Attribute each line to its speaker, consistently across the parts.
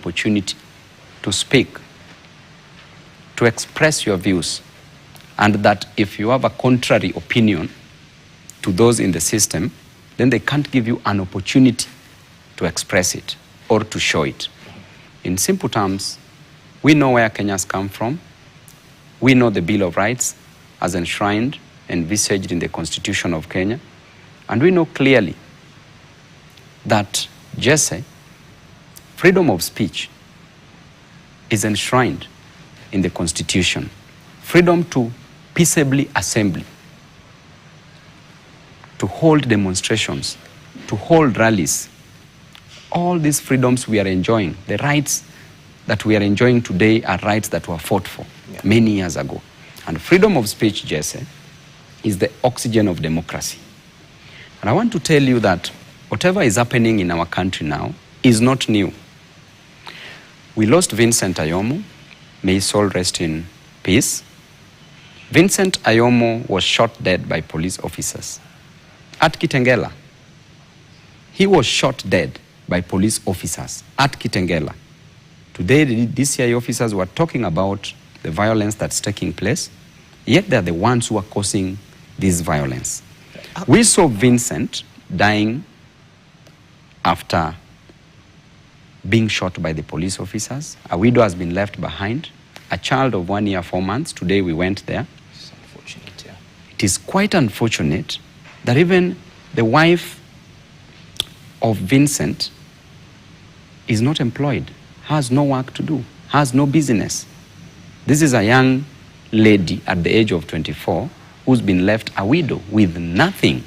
Speaker 1: opportunity to speak, to express your views, and that if you have a contrary opinion to those in the system, then they can't give you an opportunity to express it or to show it. In simple terms, we know where Kenyans come from. We know the Bill of Rights as enshrined and envisaged in the Constitution of Kenya. And we know clearly that, Jesse, freedom of speech is enshrined in the Constitution. Freedom to peaceably assemble, to hold demonstrations, to hold rallies. All these freedoms we are enjoying, the rights that we are enjoying today are rights that were fought for many years ago. And freedom of speech, Jesse, is the oxygen of democracy. And I want to tell you that whatever is happening in our country now is not new. We lost Vincent Ayomo, may his soul rest in peace. Vincent Ayomo was shot dead by police officers. At Kitengela, he was shot dead by police officers at Kitengela. Today, the DCI officers were talking about the violence that's taking place, yet they're the ones who are causing this violence. We saw Vincent dying after being shot by the police officers. A widow has been left behind, a child of 1 year, 4 months. Today we went there.
Speaker 2: It's unfortunate, yeah.
Speaker 1: It is quite unfortunate that even the wife of Vincent is not employed, has no work to do, has no business. This is a young lady at the age of 24 who's been left a widow with nothing.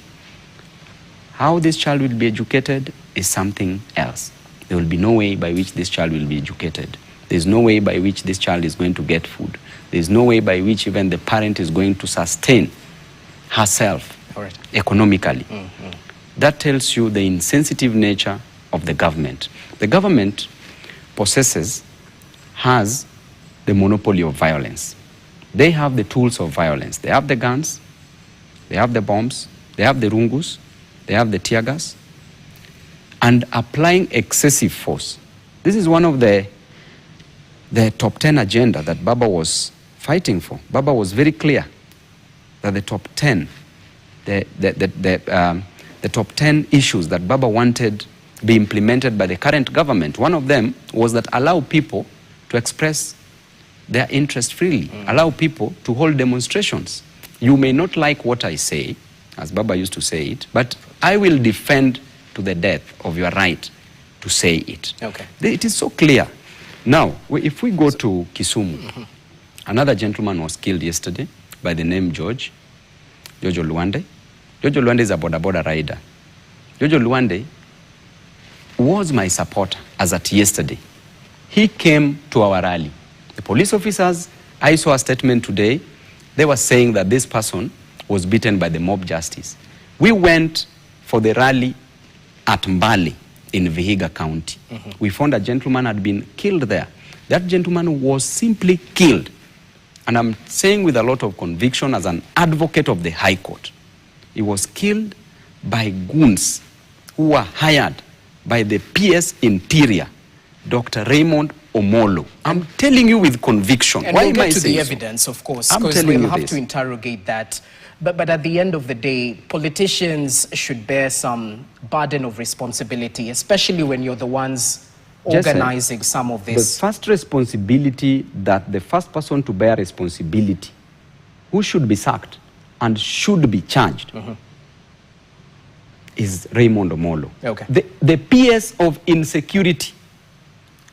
Speaker 1: How this child will be educated is something else. There will be no way by which this child will be educated. There's no way by which this child is going to get food. There's no way by which even the parent is going to sustain herself economically. That tells you the insensitive nature of the government. The government has the monopoly of violence. They have the tools of violence. They have the guns, they have the bombs, they have the rungus, they have the tear gas, and applying excessive force. This is one of the top 10 agenda that Babu was fighting for. Babu was very clear that the top 10, the top 10 issues that Babu wanted be implemented by the current government. One of them was that allow people to express their interest freely, allow people to hold demonstrations. You may not like what I say, as Babu used to say it, but I will defend to the death of your right to say it.
Speaker 2: Okay.
Speaker 1: It is so clear. Now, if we go to Kisumu, another gentleman was killed yesterday by the name George Oluwande. George Oluwande is a border rider. George Oluwande was my supporter as at yesterday. He came to our rally. The police officers, I saw a statement today, they were saying that this person was beaten by the mob justice. We went for the rally at Mbale in Vihiga County. We found a gentleman had been killed there. That gentleman was simply killed. And I'm saying with a lot of conviction as an advocate of the High Court. He was killed by goons who were hired by the PS Interior, Dr. Raymond Omolo. I'm telling you with conviction.
Speaker 2: And
Speaker 1: why
Speaker 2: we'll
Speaker 1: am
Speaker 2: get
Speaker 1: I
Speaker 2: to
Speaker 1: saying
Speaker 2: the
Speaker 1: so?
Speaker 2: evidence, of course,
Speaker 1: I'm
Speaker 2: because
Speaker 1: telling
Speaker 2: we'll
Speaker 1: you
Speaker 2: have to interrogate that. But at the end of the day, politicians should bear some burden of responsibility, especially when you're the ones organizing some of this.
Speaker 1: The first responsibility, that the first person to bear responsibility, who should be sacked and should be charged, is Raymond Omolo.
Speaker 2: Okay.
Speaker 1: The PS of insecurity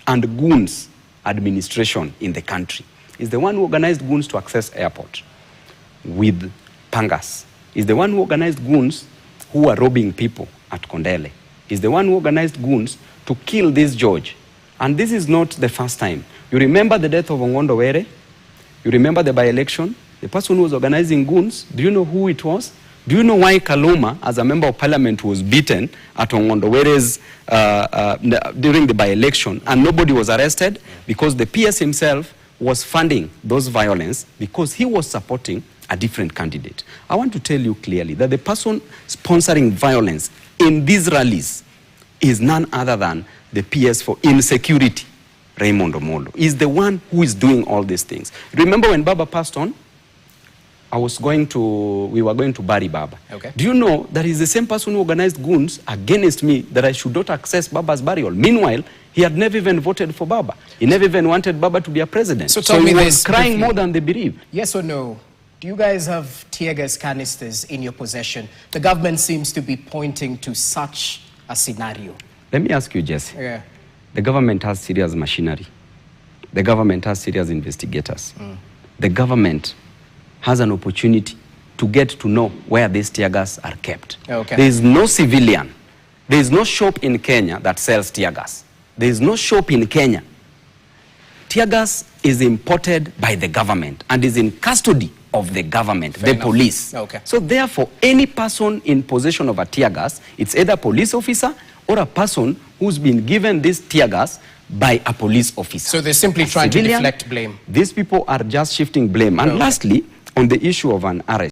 Speaker 1: and goons administration in the country is the one who organized goons to access airport with pangas. Is the one who organized goons who were robbing people at Kondele. Is the one who organized goons to kill this George. And this is not the first time. You remember the death of Ongondo Were? You remember the by-election? The person who was organizing goons, do you know who it was? Do you know why Kaluma, as a member of parliament, was beaten at Ongondo Were's during the by-election and nobody was arrested? Because the PS himself was funding those violence because he was supporting a different candidate. I want to tell you clearly that the person sponsoring violence in these rallies is none other than the PS for insecurity Raymond Omolo is the one who is doing all these things. Remember when Baba passed on, we were going to bury Baba.
Speaker 2: Okay.
Speaker 1: Do you know that is the same person who organized Goons against me that I should not access Baba's burial? Meanwhile, he had never even voted for Baba. He never even wanted Baba to be a president.
Speaker 2: So tell me
Speaker 1: he was
Speaker 2: this
Speaker 1: crying
Speaker 2: briefly.
Speaker 1: more than they believe.
Speaker 2: Yes or no? Do you guys have tear gas canisters in your possession? The government seems to be pointing to such a scenario.
Speaker 1: Let me ask you, Jesse.
Speaker 2: Yeah.
Speaker 1: The government has serious machinery. The government has serious investigators. The government has an opportunity to get to know where these tear gas are kept.
Speaker 2: Okay.
Speaker 1: There is no civilian, there is no shop in Kenya that sells tear gas. There is no shop in Kenya. Tear gas is imported by the government and is in custody of the government,
Speaker 2: Fair
Speaker 1: the
Speaker 2: enough.
Speaker 1: police.
Speaker 2: Okay.
Speaker 1: So therefore, any person in possession of a tear gas, it's either a police officer or a person who's been given this tear gas by a police officer.
Speaker 2: So they're simply
Speaker 1: A
Speaker 2: trying to
Speaker 1: civilian,
Speaker 2: deflect blame.
Speaker 1: These people are just shifting blame. And
Speaker 2: Okay.
Speaker 1: lastly, on the issue of an arrest,